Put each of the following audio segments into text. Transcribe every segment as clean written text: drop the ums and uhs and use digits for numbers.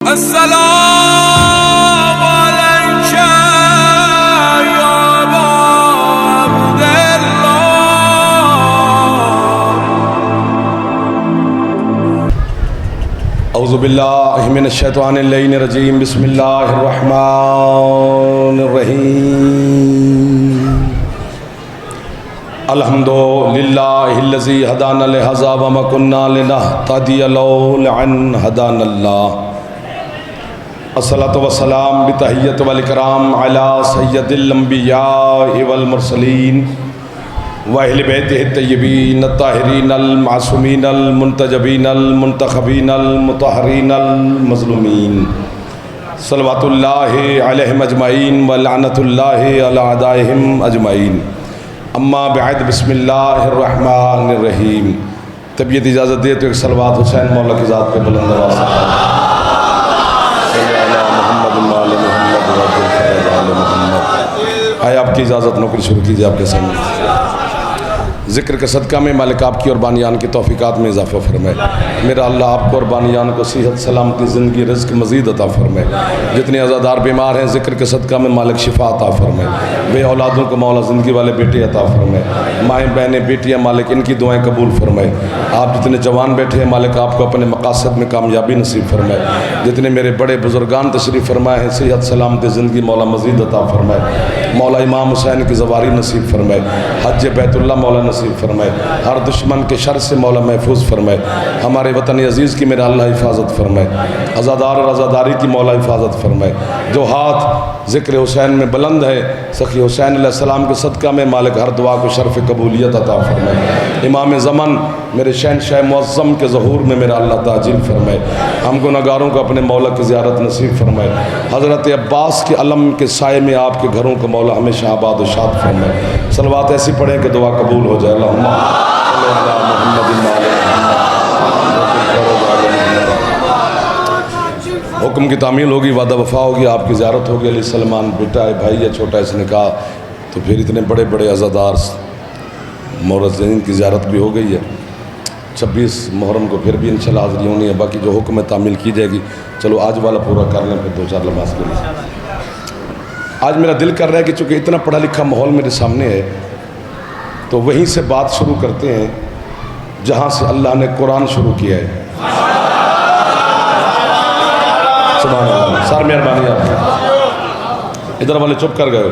अस्सलामु अलैका या अबा अब्दिल्लाह। औज़ु बिल्लाहि मिनश शैतानिर रजीम। बिस्मिल्लाहिर रहमानिर रहीम। अल्हम्दुलिल्लाहिल्लज़ी हदाना लिहाज़ा व मा कुन्ना लिनहतदिया लौला अन हदानल्लाह। अस्सलातु वस्सलाम बितहिय्यत वल इकराम अला सय्यदिल अंबिया वल मुरसलीन व अहले बैतिहि तय्यबीन अत्ताहिरीन अल मासूमीन अल मुंतजबीन अल मुंतखबीन अल मुतहहरीन अल मज़लूमीन सल्लवातुल्लाहि अलैहिम अजमईन व लानतुल्लाहि अला अदाइहिम अजमईन। अम्मा बअद बिस्मिल्लाहिर रहमानिर रहीम। तबीयत इजाज़त दे तो एक सलवात हुसैन मौला की ज़ात पे बुलंद आवाज़ से आए। आपकी इजाज़त नौकरी शुरू कीजिए आपके सामने। ज़िक्र के सदका में मालिक आपकी और बानियान की तौफ़ीक़ात में इजाफ़ा फरमाए। मेरा अल्लाह आपको और बानियान को सेहत सलामती ज़िंदगी रिज़्क़ मज़ीद अता फरमाए। जितने अज़ादार बीमार हैं ज़िक्र के सदका में मालिक शिफ़ा अता फरमाए। बे औलादों को मौला ज़िंदगी वाले बेटे अता फरमाए। माएँ बहनें बेटियाँ मालिक इनकी दुआएँ कबूल फरमाए। आप जितने जवान बैठे हैं मालिक आपको अपने मक़ासद में कामयाबी नसीब फरमाए। जितने मेरे बड़े बुज़ुर्गान तशरीफ़ फरमाए हैं सेहत सलामती ज़िंदगी मौला मज़ीद अता फरमाए। मौला इमाम हुसैन की ज़वारी नसीब फरमाए। हज बैतुल्लाह मौला नसीब फरमाए। हर दुश्मन के शर से मौला महफूज फरमाए। हमारे वतन अज़ीज़ की मेरा अल्लाह हिफाजत फरमाए। अज़ादार और अज़ादारी की मौला हिफाजत फरमाए। जो हाथ ज़िक्र हुसैन में बुलंद है सखी हुसैन अलैहिस्सलाम के सदका में मालिक हर दुआ को शर्फ़ कबूलियत अता फरमाए। इमाम ज़मन मेरे शहनशाह मुअज़्ज़म के ज़हूर में मेरा अल्लाह ताजिल फरमाए। हम गुनहगारों को अपने मौला की ज़ियारत नसीब फरमाए। हज़रत अब्बास के अलम के साए में आपके घरों को मौला हमेशा आबाद और शाद फरमाए। सलवात ऐसी पढ़ें कि दुआ कबूल हो जाए। हुक्म की तामील होगी, वादा वफा होगी, आपकी ज़ियारत होगी। अली सलमान बेटा है, भाई है छोटा, इसने कहा तो फिर इतने बड़े बड़े अज़ादार मौरज़ीन की ज़ियारत भी हो गई है। 26 मुहर्रम को फिर भी इंशाल्लाह हाज़िरी होनी है। बाकी जो हुक्म है तामील की जाएगी। चलो आज वाला पूरा कर लें फिर 2-4 नमाज के लिए। आज मेरा दिल कर रहा है कि चूँकि इतना पढ़ा लिखा माहौल मेरे सामने है तो वहीं से बात शुरू करते हैं जहाँ से अल्लाह ने कुरान शुरू किया है। सुभान अल्लाह। सर मेहरबानी आपकी। इधर वाले चुप कर गए।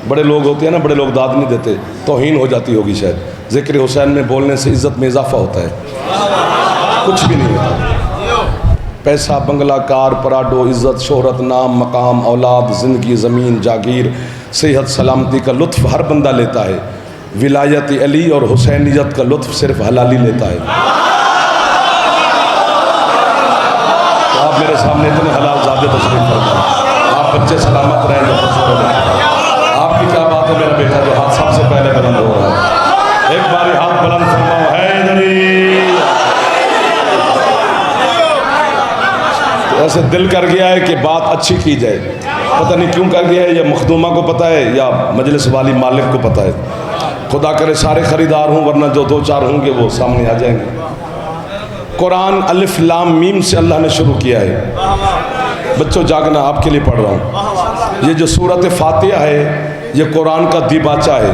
बड़े लोग होते हैं ना, बड़े लोग दाद नहीं देते, तौहीन हो जाती होगी शायद। ज़िक्र हुसैन में बोलने से इज़्ज़त में इजाफा होता है, कुछ भी नहीं होता। पैसा बंगला कार पराडो इज़्ज़त शोहरत नाम मकाम औलाद ज़िंदगी ज़मीन जागीर सेहत सलामती का लुत्फ़ हर बंदा लेता है। विलायत अली और हुसैनियत का लुत्फ़ सिर्फ हलाली लेता है। तो आप मेरे सामने इतने हलाल ज़ादे तशरीफ़ फरमाएं। आप बच्चे सलामत रहें। आपकी क्या बात है मेरा बेटा जो हाथ सबसे पहले बुलंद हो रहा है। एक बार हाथ बुलंद फरमाओ हैदरी। ऐसे दिल कर गया है कि बात अच्छी की जाए। पता नहीं क्यों कर गया है, या मखदूमा को पता है या मजलिस वाली मालिक को पता है। खुदा करे सारे ख़रीदार हों, वरना जो 2-4 होंगे वो सामने आ जाएंगे। कुरान अलिफ लाम मीम से अल्लाह ने शुरू किया है। बच्चों जागना, आपके लिए पढ़ रहा हूँ। ये जो सूरत फातिहा है ये कुरान का दीबाचा है।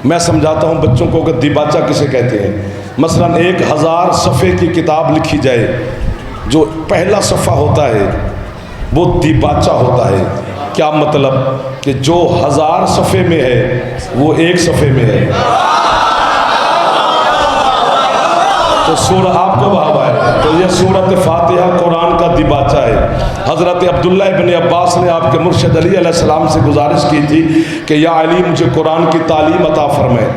मैं समझाता हूँ बच्चों को कि दीबाचा किसे कहते हैं। मसलन 1000 सफ़े की किताब लिखी जाए, जो पहला सफ़ा होता है वो दीबाचा होता है। क्या मतलब कि जो 1000 सफ़े में है वो 1 सफ़े में है। तो सूरह आपको वाह है। तो ये सूरत फातिहा कुरान का दीबाचा है। हज़रत अब्दुल्लाह इब्न अब्बास ने आपके मुर्शिद अली अलैहिस्सलाम से गुजारिश की थी कि या अली मुझे कुरान की तालीम अता फरमाए।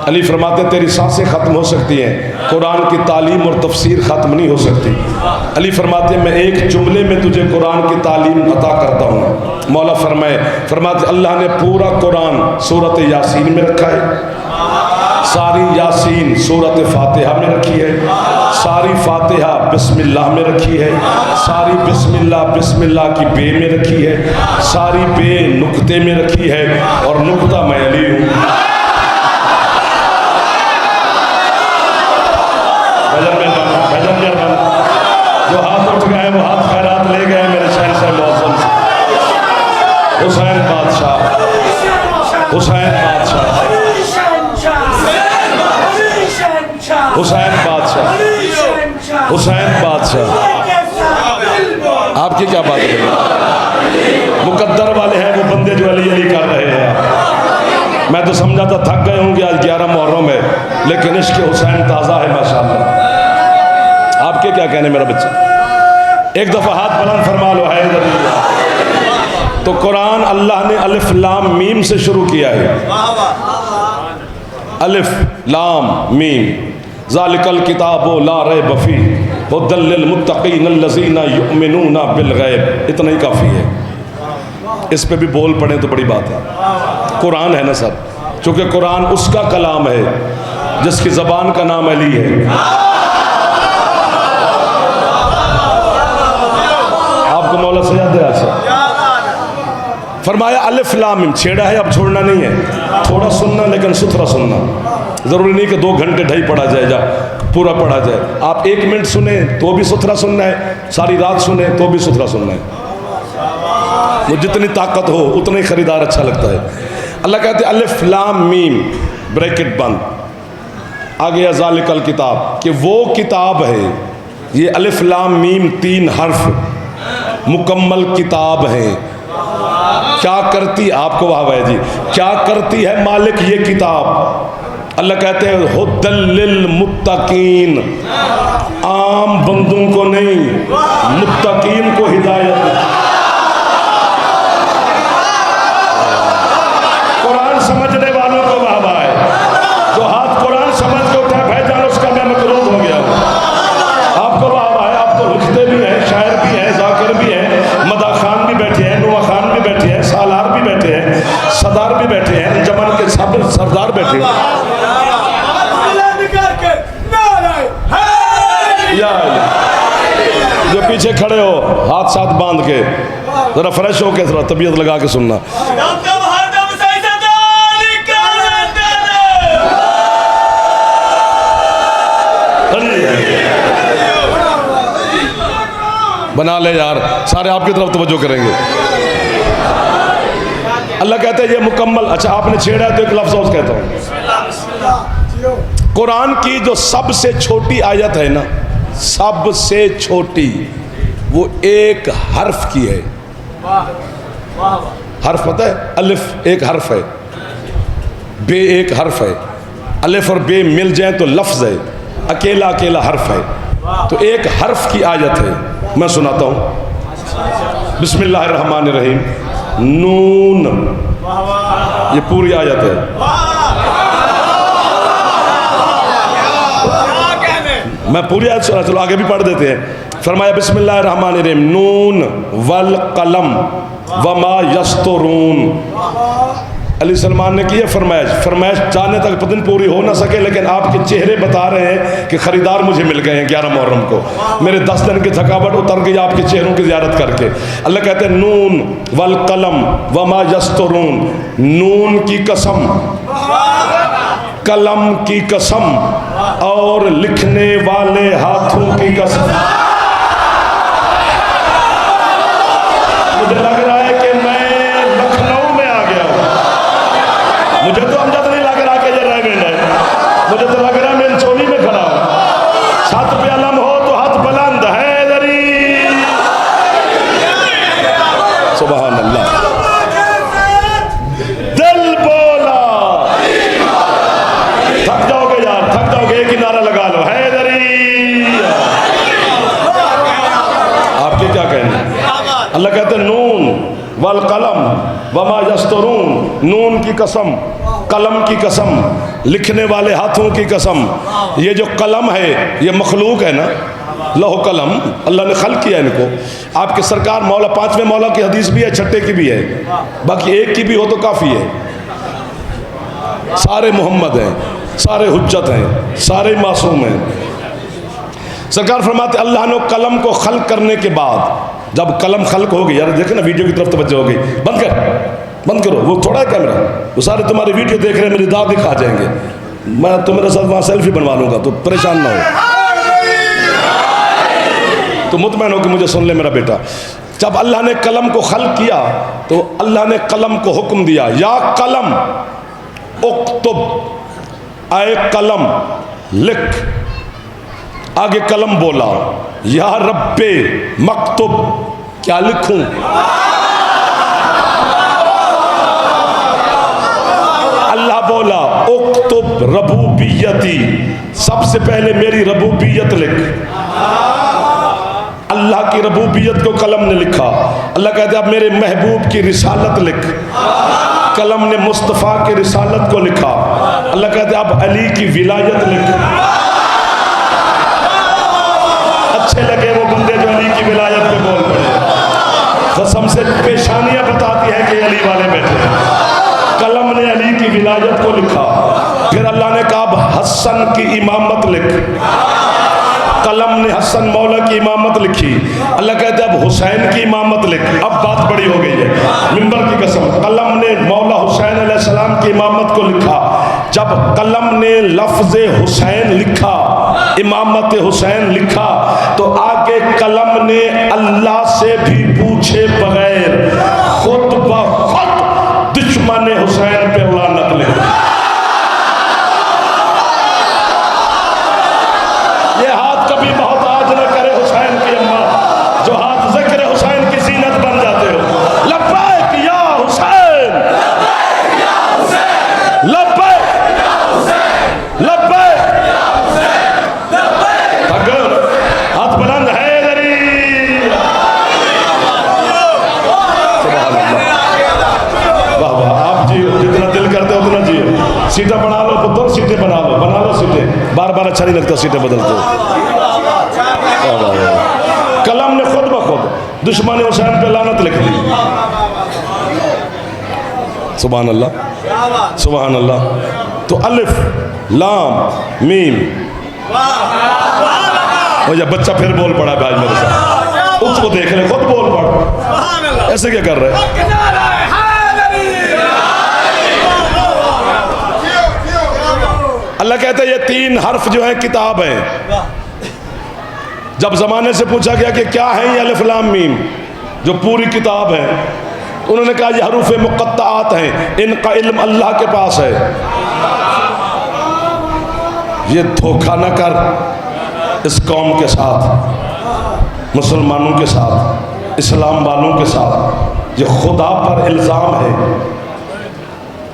अली फरमाते तेरी सांसें ख़त्म हो सकती हैं, कुरान की तालीम और तफसीर ख़त्म नहीं हो सकती। अली फरमाते मैं एक जुमले में तुझे कुरान की तालीम अता करता हूँ। मौला फरमाते अल्लाह ने पूरा कुरान सूरत यासीन में रखा है, सारी यासीन सूरत फातिहा में रखी है, सारी फातिहा बिस्मिल्लाह में रखी है, सारी बिस्मिल्लाह की बे में रखी है, सारी बे नुक्ते में रखी है और नुक्ता मैं अली हूँ। जो हाथ उठ गए वो हाथ खैरा हुसैन बादशाह, हुसैन बादशाह, हुसैन बादशाह, हुसैन बादशाह। आपकी क्या बात है? मुकद्दर वाले हैं वो बंदे जो अली अली कर रहे हैं। मैं तो समझा था थक गए होंगे आज 11 मुहर्रम में, लेकिन इश्क हुसैन ताज़ा है माशाअल्लाह। आपके क्या कहने मेरा बच्चा? एक दफ़ा हाथ बुलंद फरमा लो हैदर। तो कुरान अल्लाह ने अलिफ लाम मीम से शुरू किया है। अलिफ लाम मीम, ज़ालिकल किताबु ला रैब फ़ीह हुदल लिल मुत्तक़ीन अल्लज़ीना युमिनूना बिल गैब। इतना ही काफ़ी है। इस पे भी बोल पड़े तो बड़ी बात है। कुरान है ना सर, चूँकि कुरान उसका कलाम है जिसकी ज़बान का नाम अली है। आपको मौला से याद है? अच्छा, फरमाया अलिफ लाम मीम, छेड़ा है अब छोड़ना नहीं है, थोड़ा सुनना लेकिन सुथरा सुनना। ज़रूरी नहीं कि 2 घंटे ढाई पढ़ा जाए, जा पूरा पढ़ा जाए। आप 1 मिनट सुने तो भी सुथरा सुनना है, सारी रात सुने तो भी सुथरा सुनना है। वो जितनी ताकत हो उतना ही खरीदार अच्छा लगता है। अल्लाह कहते हैं अलिफ लाम मीम ब्रैकेट बंद, आ गया ज़ालिकल किताब कि वो किताब है। ये अलिफ लाम मीम 3 हर्फ मुकम्मल किताब है। क्या करती, आपको वाह भाई जी, क्या करती है मालिक ये किताब? अल्लाह कहते हैं हुद्दल लिल मुत्तकीन, आम बंदों को नहीं, मुत्तकीन को हिदायत। कुरान समझने वालों को वाह भाई। जो हाथ कुरान समझ के उठा भाईजान उसका मैं मकरूर हो गया। आपको वाह भाई। आप तो लिखते भी हैं, शायर भी हैं, जाकिर भी हैं, मदा खान भी बैठे हैं, नुमा खान भी बैठे हैं, सालार भी बैठे हैं, सदार भी बैठे हैं, जमन के सब सरदार बैठे हैं। जो पीछे खड़े हो हाथ साथ बांध के जरा फ्रेश हो के थोड़ा तबीयत लगा के सुनना। बना ले यार, सारे आपकी तरफ तवज्जो करेंगे। अल्लाह कहते हैं ये मुकम्मल। अच्छा, आपने छेड़ा तो एक लफ्ज़ और कहता हूँ। कुरान की जो सबसे छोटी आयत है ना, सबसे छोटी, वो एक हर्फ की है। हर्फ पता है? अलिफ एक हर्फ है, बे एक हर्फ है। अलिफ और बे मिल जाए तो लफ्ज़ है, अकेला अकेला हर्फ है। तो एक हर्फ की आयत है, मैं सुनाता हूँ। बिस्मिल्लाहिर्रहमानिर्रहीम, नून, ये पूरी आयत है। मैं पूरी आयत सुना, चलो आगे भी पढ़ देते हैं। फरमाया बिस्मिल्लाहिर्रहमानिर्रहीम, नून वल कलम वमा यस्तरून। अली सलमान ने की है फरमाइश चाहने तक पतन पूरी हो ना सके, लेकिन आपके चेहरे बता रहे हैं कि ख़रीदार मुझे मिल गए हैं 11 मुहर्रम को। मेरे 10 दिन की थकावट उतर गई आपके चेहरों की ज़ियारत करके। अल्लाह कहते हैं नून वल कलम वमा यस्तरून, नून की कसम, कलम की कसम और लिखने वाले हाथों की कसम। मुझे लग रहा है कि मैं लखनऊ में आ गया हूँ। मुझे तो अमजद नहीं लग रहा कि ये रेवेंड है, मुझे तो लग रहा है मैं चोली में खड़ा हूँ। छत पे अलम हो तो हाथ बुलंद है दरी। सुभान अल्लाह। दिल बोला, थक जाओगे यार, थक जाओगे, एक ही नारा लगा लो, है दरी। आपके क्या कहने? अल्लाह कहते हैं नून वल कलम वमा यस्तरून, नून की कसम, कलम की कसम, लिखने वाले हाथों की कसम। ये जो कलम है ये मखलूक है ना, लौह कलम अल्लाह ने खल्क किया इनको। आपके सरकार मौला 5वें मौला की हदीस भी है, छठे की भी है, बाकी एक की भी हो तो काफ़ी है। सारे मोहम्मद हैं, सारे हुज्जत हैं, सारे मासूम हैं। सरकार फरमाते अल्लाह ने कलम को खल्क करने के बाद, जब कलम खल्क हो गई, यार देखे ना वीडियो की तरफ तवज्जो हो गई, बंद कर, बंद करो, वो थोड़ा है कैमरा, वो सारे तुम्हारे वीडियो देख रहे हैं, मेरी दाद दिखा जाएंगे। मैं तो मेरे साथ वहाँ सेल्फी बनवा लूँगा, तो परेशान ना हो, तो मुतमैन हो कि मुझे सुन ले मेरा बेटा। जब अल्लाह ने कलम को खल्क किया तो अल्लाह ने कलम को हुक्म दिया, या कलम उक्तुब, आए कलम लिख। आगे कलम बोला, या रब्बे मक्तुब, क्या लिखूं? अल्लाह बोला उक्तुब रबूबियती, सबसे पहले मेरी रबूबियत लिख। अल्लाह की रबूबियत को कलम ने लिखा। अल्लाह कहते अब मेरे महबूब की रिसालत लिख। कलम ने मुस्तफ़ा की रिसालत को लिखा। अल्लाह कहते अब अली की विलायत लिख। अच्छे लगे वो बंदे जो अली की विलायत पे बोल पड़े। कसम से पेशानियां बताती है कि अली वाले बैठे हैं। कलम ने अली की विलायत को लिखा। फिर अल्लाह ने कहा अब हसन की इमामत लिख। कलम ने हसन मौला की इमामत लिखी। अल्लाह कहते अब हुसैन की इमामत लिख। अब बात बड़ी हो गई है, मिंबर की कसम। कलम ने मौला हुसैन अलैहिस्सलाम की इमामत को लिखा। जब कलम ने लफ्ज़ हुसैन लिखा, इमामत हुसैन लिखा, तो आगे कलम ने अल्लाह से भी पूछे बगैर खुद ब खुद दुश्मन हुसैन पे लानत लिख। ये हाथ कभी बहुत आज न करे हुसैन की अम्मा, जो हाथ जिक्र हुसैन की जीनत बन जाते हो। लब्बैक या हुसैन, लब्बैक लब्बैक, हाथ बुलंद है इधरी। वाह वाह, आप जियो जितना दिल करते उतना जियो। सीटें बना लो पुत्र, सीटें बना लो सीटें। बार बार अच्छा नहीं लगता सीटें बदलते। कलम ने खुद ब खुद दुश्मन हुसैन पे लानत लिख दी। सुभान अल्लाह सुभान अल्लाह। तो अलिफ लाम मीम। और जब बच्चा फिर बोल पड़ा भाई मेरे साथ, उसको देख ले, खुद बोल पड़। ऐसे क्या कर रहे? अल्लाह कहता है ये 3 हर्फ जो है किताब है। जब जमाने से पूछा गया कि क्या है ये अलिफ लाम मीम जो पूरी किताब है, उन्होंने कहा ये हरूफ मुक़त्तआत हैं, इनका इल्म अल्लाह के पास है। ये धोखा न कर इस कौम के साथ, मुसलमानों के साथ, इस्लाम वालों के साथ। ये खुदा पर इल्ज़ाम है।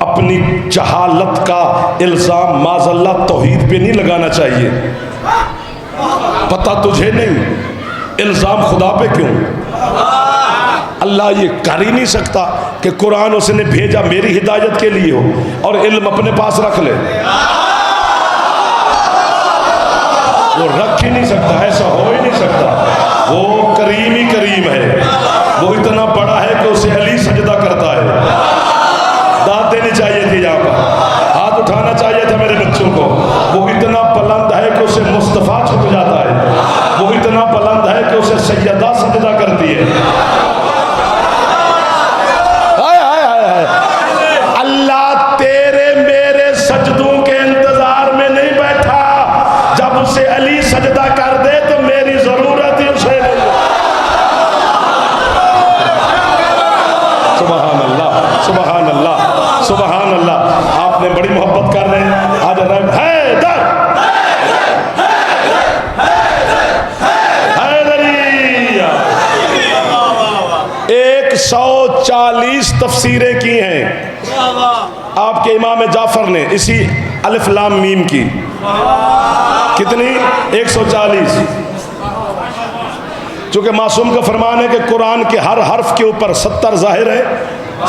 अपनी जहालत का इल्ज़ाम माज़ल्ला तौहीद पे नहीं लगाना चाहिए। पता तुझे नहीं, इल्ज़ाम खुदा पे क्यों? अल्लाह ये कर ही नहीं सकता कि कुरान उसने भेजा मेरी हिदायत के लिए हो और इल्म अपने पास रख ले। वो रख ही नहीं सकता, ऐसा हो ही नहीं सकता। वो करीम ही करीम है। वो इतना बड़ा है कि उसे अली सजदा करता है। दाद देनी चाहिए थी यहाँ पर, हाथ उठाना चाहिए था मेरे बच्चों को। वो इतना बुलंद है कि उसे मुस्तफ़ा छुप जाता है। वो इतना बुलंद है कि उसे सैयदा सजदा करती है। अल्लाह तेरे मेरे सजदों के इंतजार में नहीं बैठा। जब उसे अली सजदा कर दे तो मेरी जरूरत ही उसे। सुभान अल्लाह सुभान अल्लाह सुभान अल्लाह। आपने बड़ी मोहब्बत कर रहे हैं आज। हैदर 140 तफसीरें की हैं आपके इमाम जाफर ने इसी अलिफ लाम मीम की। कितनी? 140। चूंकि मासूम का फरमान है कि कुरान के हर हर्फ के ऊपर 70 जाहिर है,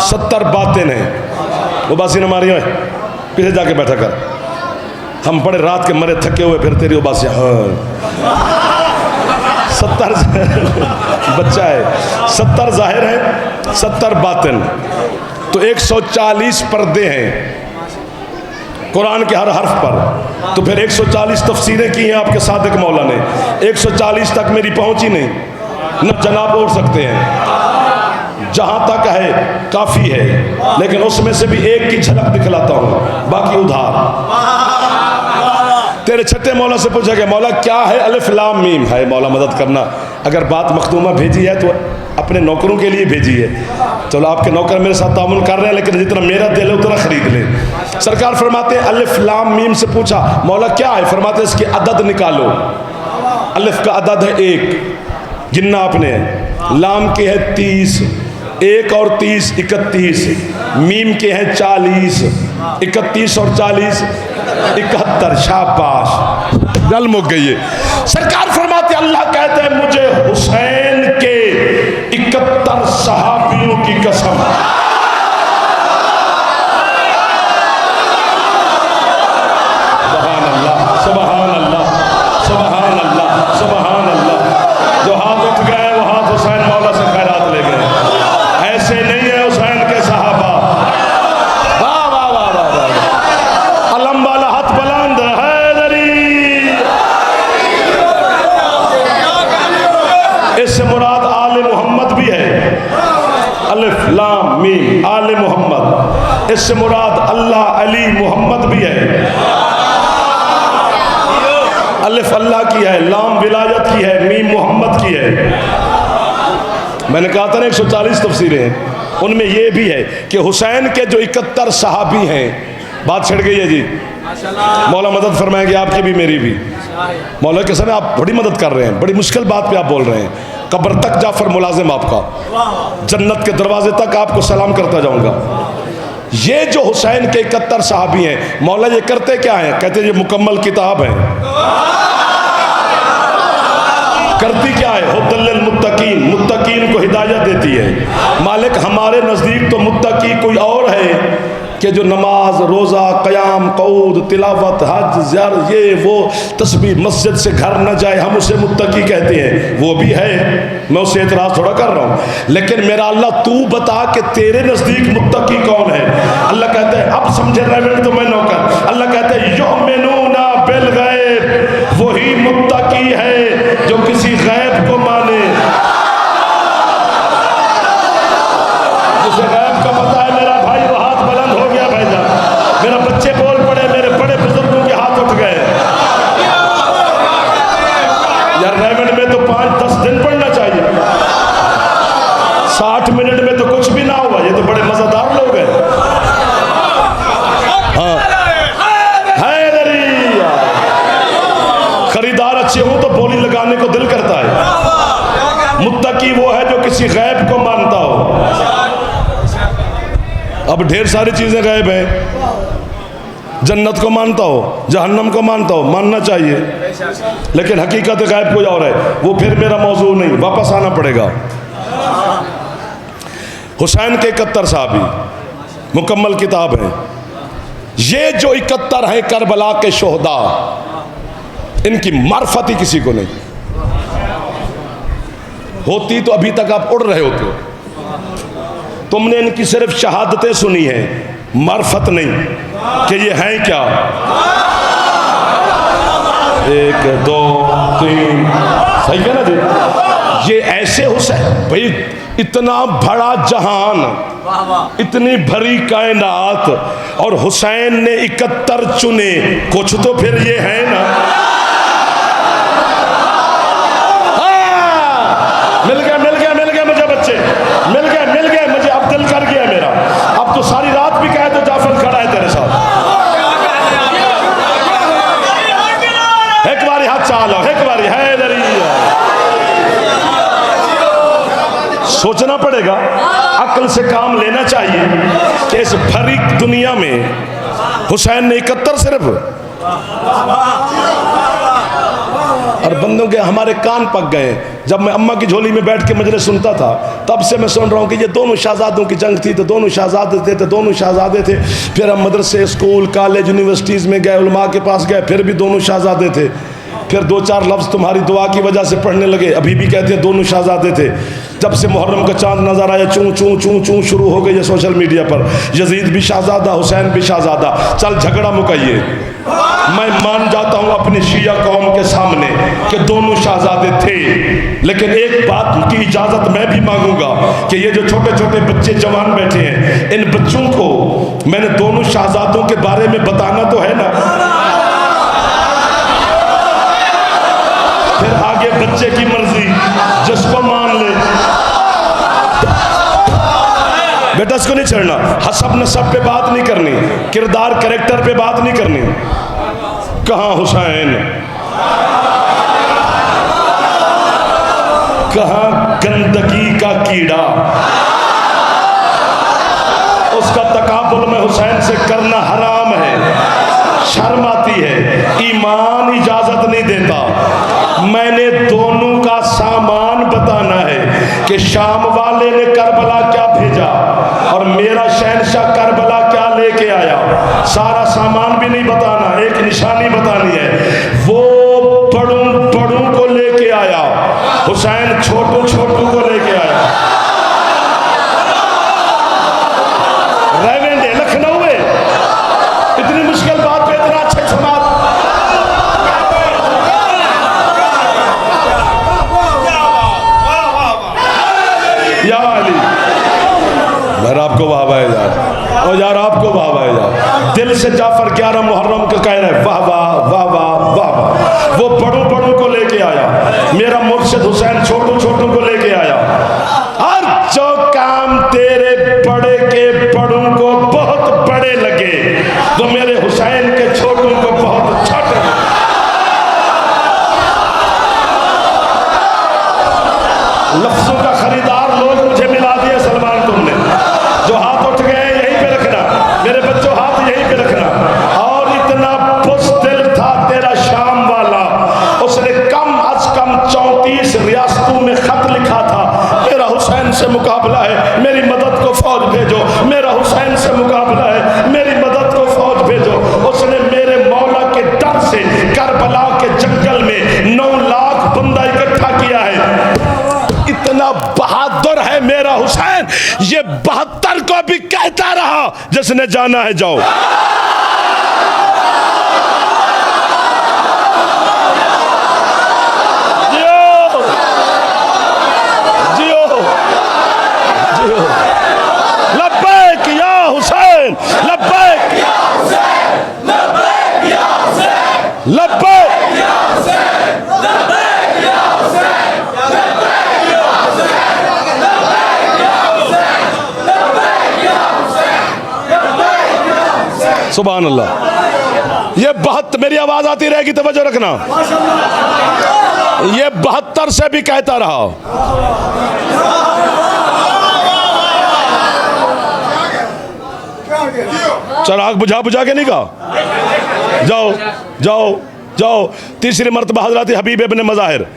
70 बातिन है। वो बासी हमारी है, पीछे जाके बैठा कर। हम बड़े रात के मरे थके हुए फिर तेरी उबासी। हाँ 70 बच्चा है, 70 जाहिर है, 70 बातिन, तो 140 पर्दे हैं कुरान के हर हर्फ पर। तो फिर 140 तफसीरें की हैं आपके सादिक मौला ने। 140 तक मेरी पहुंच ही नहीं, न जनाब उड़ सकते हैं। जहां तक है काफी है, लेकिन उसमें से भी एक की झलक दिखलाता हूं, बाकी उधार। तेरे छठे मौला से पूछा गया, मौला क्या है अलिफ लाम मीम? है मौला मदद करना, अगर बात मखदूमा भेजी है तो अपने नौकरों के लिए भेजी है। चलो आपके नौकर मेरे साथ तामुल कर रहे हैं, लेकिन जितना मेरा दिल है उतना खरीद लें। सरकार फरमाते हैं अलिफ लाम मीम से पूछा मौला क्या है, फरमाते हैं इसकी अदद निकालो। अलिफ का अदद है 1, गिनना आपने। लाम के है 30, 1 और 30 31, मीम के हैं 40, 31 और 40 71। शाबाश, गल मुक गई है। सरकार फरमाते अल्लाह कहते हैं मुझे हुसैन के 71 सहाबियों की कसम, सुभान अल्लाह सुभान अल्लाह सुभान अल्लाह सुभान अल्लाह। जो हाथ उठ गए वो हाथ हुसैन मौला से खैरात ले गए। ऐसे नहीं है हुसैन के सहाबा। वाह वाह वाह वाह वाह, अलम वाला हाथ बुलंद हैदरी। इससे मुराद आले मोहम्मद भी है, अलिफ लाम मीम आले मोहम्मद। इससे मुराद अल्लाह अली मोहम्मद भी है। अलिफ अल्लाह की है, लाम विलायत की है, मीम मोहम्मद की है। मैंने कहा था ना 140 तफसीरें हैं, उनमें ये भी है कि हुसैन के जो 71 सहाबी हैं। बात छिड़ गई है जी, मौला मदद फरमाएंगे आपकी भी मेरी भी। मौला के समय आप बड़ी मदद कर रहे हैं, बड़ी मुश्किल बात पे आप बोल रहे हैं। कब्र तक जाफर मुलाजिम आपका, जन्नत के दरवाजे तक आपको सलाम करता जाऊंगा। ये जो हुसैन के 71 सहाबी हैं, मौला ये करते क्या हैं? कहते हैं ये मुकम्मल किताब है। करती क्या है? हुद्दल मुत्तकीन, मुत्तकीन को हिदायत देती है। मालिक हमारे नज़दीक तो मुत्तकी कोई और है कि जो नमाज रोज़ा क़याम क़ऊद तिलावत हज ज़ियार ये वो तस्बीह मस्जिद से घर न जाए, हम उसे मुत्तकी कहते हैं। वो भी है, मैं उससे एतराज़ थोड़ा कर रहा हूँ। लेकिन मेरा अल्लाह तू बता कि तेरे नज़दीक मुत्तकी कौन है? अल्लाह कहते हैं अब समझे रेवेंट तो मैं नौकर। अल्लाह कहते हैं युमिनूना बिल गैब, वही मुत्तकी है जो किसी गैब को माने। जिसे गैब का पता है मेरा भाई वो हाथ बुलंद हो गया भाईजान। मेरा बच्चे बोल पड़े, मेरे बड़े बुजुर्गों के हाथ उठ गए। यार रेमंड में तो 5-10 दिन पढ़ना चाहिए, 60 मिनट में तो कुछ भी ना हुआ। ये तो बड़े मजेदार लोग हैं। हाँ खरीदार अच्छे हो तो बोली लगाने को दिल करता है। मुत्तकी वो है जो किसी गैब को मानता हो। अब ढेर सारी चीजें गायब हैं। जन्नत को मानता हो, जहन्नम को मानता हो, मानना चाहिए, लेकिन हकीकत गायब कोई और है। वो फिर मेरा मौजू नहीं, वापस आना पड़ेगा। हुसैन के 71 साहबी मुकम्मल किताब है। ये जो 71 हैं करबला के शोहदा, इनकी मार्फत ही किसी को नहीं होती तो अभी तक आप उड़ रहे होते। तुमने इनकी सिर्फ शहादतें सुनी है, मार्फत नहीं कि ये हैं क्या। 1 2 3 सही है ना जी। ये ऐसे हुसैन भाई, इतना बड़ा जहान, इतनी भरी कायनात, और हुसैन ने 71 चुने। कुछ तो फिर ये है ना। मिल गया मुझे बच्चे, मिल गए मुझे। अब दिल कर गया मेरा। अब तो सारी रात भी कहे तो जाफर खड़ा है तेरे साथ। एक बारी हाथ चालो, एक बारी हैदरी। सोचना पड़ेगा, अक्ल से काम लेना चाहिए कि इस भरी दुनिया में हुसैन ने 71 सिर्फ। और बंदों के हमारे कान पक गए। जब मैं अम्मा की झोली में बैठ के मजलिस सुनता था, तब से मैं सुन रहा हूँ कि ये दोनों शहजादों की जंग थी, तो दोनों शहजादे थे। फिर हम मदरसे स्कूल कॉलेज यूनिवर्सिटीज़ में गए, उलमा के पास गए, फिर भी दोनों शहजादे थे। फिर 2-4 लफ्ज़ तुम्हारी दुआ की वजह से पढ़ने लगे, अभी भी कहते हैं दोनों शहजादे थे। जब से मुहर्रम का चांद नजर आया, चूं चूं चूं चूं शुरू हो गई है सोशल मीडिया पर। यजीद भी शहजादा, हुसैन भी शहजादा। चल झगड़ा मुकाइए। मैं मान जाता हूँ अपनी शिया कौम के सामने कि दोनों शहजादे थे, लेकिन एक बात की इजाज़त मैं भी मांगूंगा कि ये जो छोटे छोटे बच्चे जवान बैठे हैं, इन बच्चों को मैंने दोनों शहजादों के बारे में बताना तो है ना। फिर आगे बच्चे की मर्जी, जिसको मान ले। हसब नसब पे बात नहीं करनी, किरदार कैरेक्टर पे बात नहीं करनी। कहाँ हुसैन, कहाँ गंदगी का कीड़ा, उसका तकाबुल में हुसैन से करना हराम है, शर्म आती है, ईमान इजाजत नहीं देता। मैंने दोनों का सामान बताना है कि शाम वाले ने करबला क्या भेजा और मेरा शहनशाह करबला क्या लेके आया। सारा सामान भी नहीं बताना, एक निशानी बतानी है। वो बड़ों बड़ों को लेके आया, हुसैन छोटू छोटू को लेके आया। रेवेंडे लखनऊ में इतनी मुश्किल बात पे इतना अच्छे समाज। या अली, मैं आपको वाह वाह यार, और यार आपको वाह वाह यार, दिल से जाफर 11 मुहर्रम का कह रहे वाह वाह वाह वाह वाह वाह। वो बड़ों बड़ों को लेके आया, मेरा मुर्शिद हुसैन छोटू छोटू को लेके आया। और जो काम तेरे बड़े के बड़ों को बहुत बड़े लगे, तो मेरे हुसैन के छोटू को बहुत छोटे। लफ्जों का खरीदार लोग मुझे मिला दिए सलमान तुमने। जो हाथ उठ गए यहीं पे रखना, मेरे बच्चों हाथ यहीं पे रखना। और इतना बुज़दिल था तेरा शाम वाला, उसने कम अज कम 34 रियासतों में खत लिखा था, मेरा हुसैन से मुकाबला है, मेरी मदद को फौज भेजो, मेरा हुसैन से मुकाबला है, मेरी मदद को फौज भेजो। उसने मेरे मौला के डर से करबला के जंगल में 9 लाख बंदा इकट्ठा किया है। इतना बहादुर है मेरा हुसैन, ये 72 को भी कहता रहा जिसने जाना है जाओ। जियो जियो जियो, लब्बैक या हुसैन, लब्बैक या हुसैन, लब्बैक या हुसैन, लब्बैक या हुसैन, लब्बैक या हुसैन। सुभान अल्लाह। ये 72, मेरी आवाज आती रहेगी, तवज्जो रखना। ये 72 से भी कहता रहा। चराग बुझा बुझा के नहीं कहा जाओ जाओ जाओ। तीसरी मर्तबा हजरत हबीब इब्न मज़ाहिर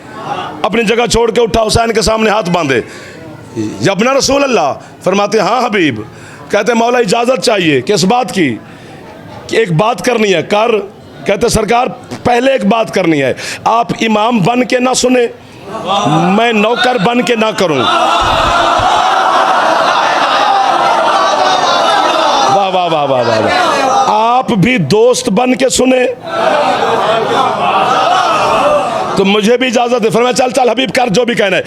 अपनी जगह छोड़ के उठा, हुसैन के सामने हाथ बांधे। यब्ना रसूल अल्लाह, फरमाते हाँ हबीब। कहते मौला इजाज़त चाहिए, किस बात की? एक बात करनी है, कर। कहते सरकार पहले एक बात करनी है, आप इमाम बन के ना सुने, मैं नौकर बन के ना करूं। वाह वाह वाह वाह वाह। आप भी दोस्त बन के सुने तो मुझे भी इजाजत है। फिर मैं चल चल हबीब कर जो भी कहना है।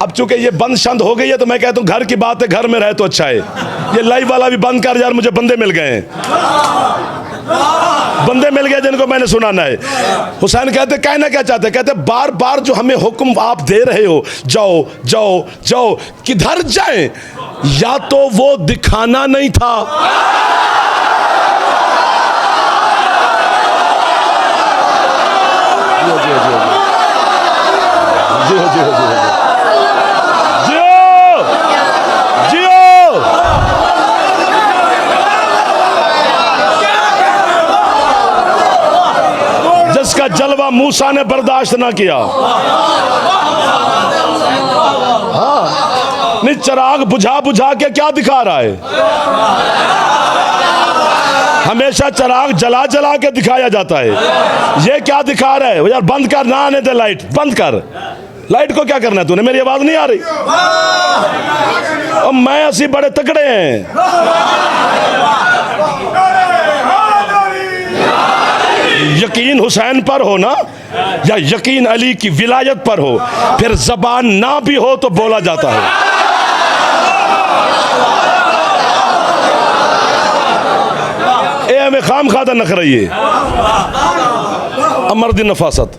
अब चूंकि ये बंद शंद हो गई है तो मैं कहता हूँ घर की बात है, घर में रहे तो अच्छा है। ये लाइव वाला भी बंद कर यार, मुझे बंदे मिल गए हैं, बंदे मिल गए जिनको मैंने सुनाना है। हुसैन कहते कहना क्या चाहते? कहते बार बार जो हमें हुक्म आप दे रहे हो, जाओ जाओ जाओ, किधर जाएं? या तो वो दिखाना नहीं था, जियो जियो जियो जियो जियो। जिसका जलवा मूसा ने बर्दाश्त ना किया। हाँ नहीं, चिराग बुझा बुझा के क्या दिखा रहा है? हमेशा चिराग जला जला के दिखाया जाता है। ये क्या दिखा रहा है? यार बंद कर, ना आने दे लाइट, बंद कर। लाइट को क्या करना है तूने? मेरी आवाज नहीं आ रही? और मैं ऐसी बड़े तगड़े हैं। यकीन हुसैन पर हो ना, या यकीन अली की विलायत पर हो, फिर जबान ना भी हो तो बोला जाता है। हमें खाम खाता नख रही है अमर दी नफासत।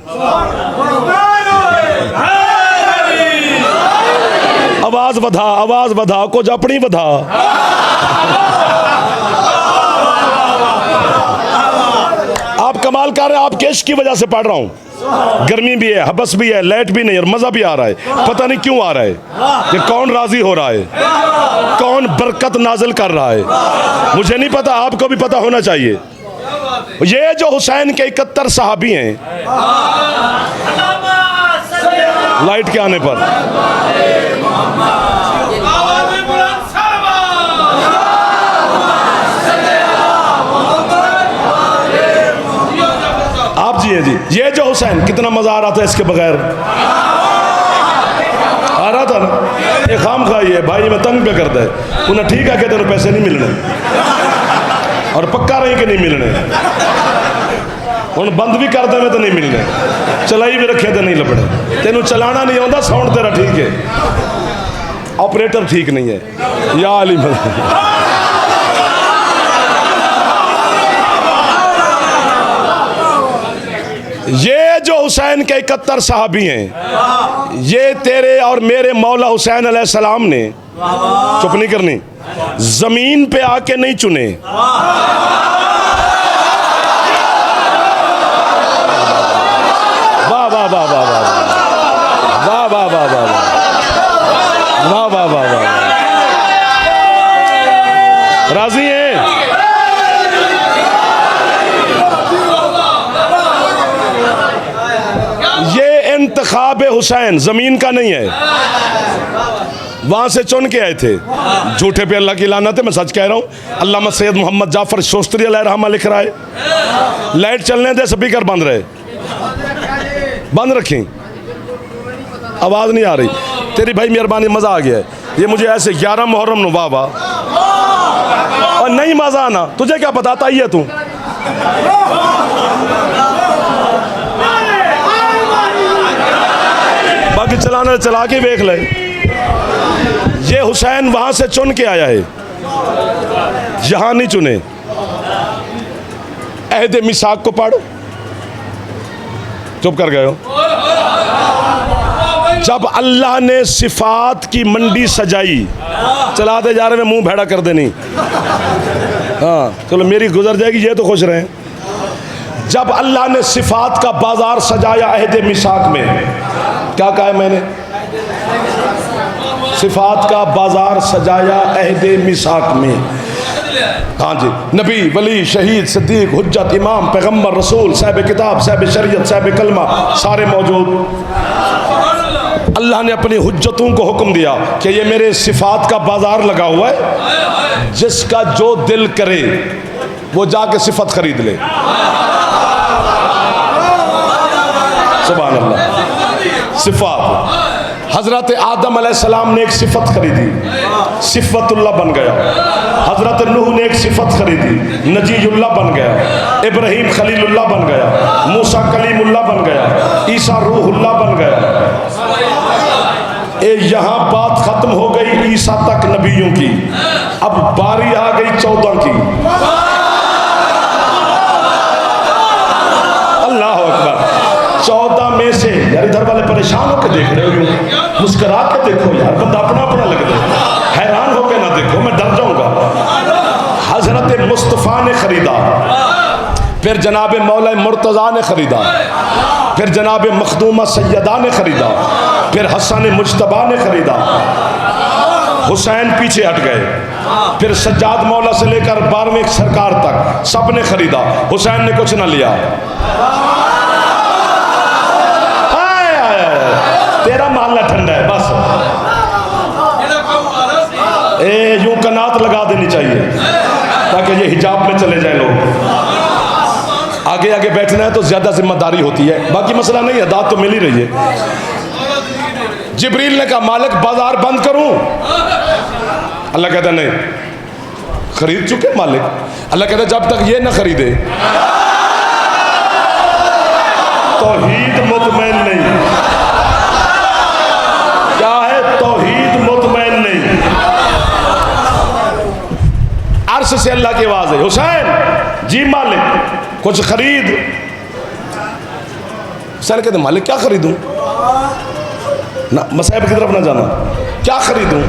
आवाज बधा, आवाज बधा, कुछ अपनी बधा। कमाल कर रहे हैं, आपके इश्क की वजह से पढ़ रहा हूँ। गर्मी भी है, हबस भी है, लाइट भी नहीं, और मज़ा भी आ रहा है। पता नहीं क्यों आ रहा है, कि कौन राजी हो रहा है, कौन बरकत नाजिल कर रहा है, मुझे नहीं पता, आपको भी पता होना चाहिए। ये जो हुसैन के 71 सहाबी हैं, लाइट के आने पर आप जी हैं जी, ये जो हुसैन, कितना मजा आ रहा था इसके बगैर, आ रहा था ना। ये खाम खाई है भाई, मैं तंग पे कर दे, उन्हें ठीक है कि तेरे पैसे नहीं मिलने, और पक्का रही कि नहीं मिलने, उन्हें बंद भी कर दे तो नहीं मिलने, चलाई भी रखे तो नहीं लपड़े। तेनू चलाना नहीं आता, साउंड तेरा ठीक है, ऑपरेटर ठीक नहीं है। या अली ये जो हुसैन के 71 सहाबी हैं, ये तेरे और मेरे मौला हुसैन अलैहिस्सलाम ने, चुप नहीं करनी, जमीन पे आके नहीं चुने। वाह वाह वाह वाह वाह वाह वाह वाह वाह वाह वाह वाह वाह, राजी हैं? ये इंतखाब हुसैन जमीन का नहीं है, वहां से चुन के आए थे। झूठे पे अल्लाह की लानत है, मैं सच कह रहा हूं। अल्लामा सैयद मोहम्मद जाफर शोस्तरी अलैहिर्रहमा लिख रहा है, लाइट चलने दे, स्पीकर बंद रहे, बंद रखें, आवाज नहीं आ रही। तेरी भाई मेहरबानी, मजा आ गया है। ये मुझे ऐसे 11 मुहर्रम नु, वाह वाह, और नहीं मजा आना, तुझे क्या बताता ही है तू। बाकी चलाना चला के देख ले। ये हुसैन वहां से चुन के आया है, यहां नहीं चुने। अहद मिसाक को पढ़, चुप कर गए हो। जब अल्लाह ने सिफात की मंडी सजाई, चलाते जा रहे में मुंह भेड़ा कर देनी, हाँ चलो मेरी गुजर जाएगी, ये तो खुश रहें। जब अल्लाह ने सिफात का बाजार सजाया अहद मिसाक में, क्या कहा है मैंने? सिफात का बाजार सजाया अहद मिसाक में। हाँ जी, नबी, वली, शहीद, सिद्दीक, हुज्जत, इमाम, पैगम्बर, रसूल, साहिब किताब, साहिब शरीयत, साहिब कलमा, सारे मौजूद। अल्लाह ने अपनी हुज्जतों को हुक्म दिया कि ये मेरे सिफात का बाजार लगा हुआ है, जिसका जो दिल करे वो जाके सिफत खरीद ले। सुभान अल्लाह। सिफात, हजरत आदम अलैहिस्सलाम ने एक सिफत खरीदी, सिफतुल्लाह बन गया। हजरत नूह ने एक सिफत खरीदी, नजीयुल्लाह बन गया। इब्राहीम खलीलुल्लाह बन गया। मूसा कलीमुल्लाह बन गया। ईसा रूहुल्लाह बन गया। यहाँ बात खत्म हो गई ईसा तक नबियों की, अब बारी आ गई 14 की। अल्लाह अकबर। 14 में से, यार इधर वाले परेशान होकर देख रहे हो, मुस्कुरा के देखो यार, बंदा अपना अपना लग रहा है, हैरान होकर ना देखो, मैं डर जाऊंगा। हजरत मुस्तफ़ा ने खरीदा, फिर जनाब मौला मुर्तज़ा ने खरीदा, फिर जनाब मखदूमा सैयदा ने खरीदा, फिर हसन मुज्तबा ने खरीदा। हुसैन पीछे हट गए, फिर सज्जाद मौला से लेकर 12वें सरकार तक सब ने खरीदा, हुसैन ने कुछ ना लिया। तेरा मामला ठंडा है बस, यूं कनात लगा देनी चाहिए ताकि ये हिजाब में चले जाए लोग। आगे आगे बैठना है तो ज्यादा जिम्मेदारी होती है, बाकी मसला नहीं है, दाद तो मिल ही रही है। जिब्रील ने कहा मालिक बाजार बंद करूं? अल्लाह कहता नहीं, खरीद चुके मालिक। अल्लाह कहता जब तक ये ना खरीदे तौहीद मुतमईन नहीं। क्या है? तौहीद मुतमईन नहीं। अर्श से अल्लाह की आवाज है, हुसैन जी मालिक कुछ खरीद। हुसैन कहते मालिक क्या खरीदूं ना, मसाइब की तरफ ना जाना, क्या खरीदूं?